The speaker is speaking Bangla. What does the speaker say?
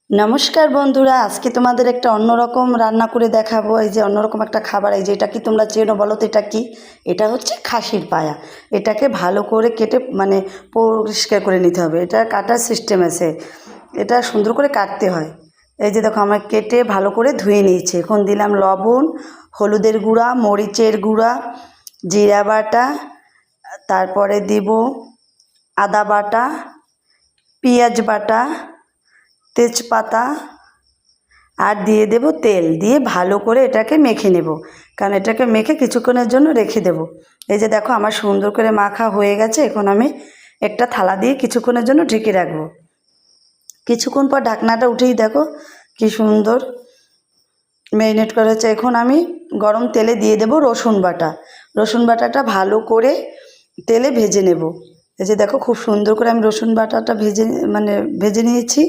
নমস্কার বন্ধুরা, আজকে তোমাদের একটা অন্যরকম রান্না করে দেখাবো। এই যে অন্যরকম একটা খাবার, এই যে এটা কি তোমরা চেনো বলো তো? এটা কি? এটা হচ্ছে খাসির পায়া। এটাকে ভালো করে কেটে পরিষ্কার করে নিতে হবে। এটা কাটার সিস্টেম আছে, এটা সুন্দর করে কাটতে হয়। এই যে দেখো, আমার কেটে ভালো করে ধুয়ে নিয়েছি। এখন দিলাম লবণ, হলুদের গুঁড়া, মরিচের গুঁড়া, জিরা বাটা, তারপরে দিব আদা বাটা, পেঁয়াজ বাটা, তেজপাতা, আর দিয়ে দেব তেল। দিয়ে ভালো করে এটাকে মেখে নেব, কারণ এটাকে মেখে কিছুক্ষণের জন্য রেখে দেব। এই যে দেখো, আমার সুন্দর করে মাখা হয়ে গেছে। এখন আমি একটা থালা দিয়ে কিছুক্ষণের জন্য ঢেকে রাখবো। কিছুক্ষণ পর ঢাকনাটা উঠেই দেখো কি সুন্দর ম্যারিনেট করা হচ্ছে। এখন আমি গরম তেলে দিয়ে দেব রসুন বাটা। রসুন বাটাটা ভালো করে তেলে ভেজে নেব। এই যে দেখো, খুব সুন্দর করে আমি রসুন বাটাটা ভেজে নিয়েছি।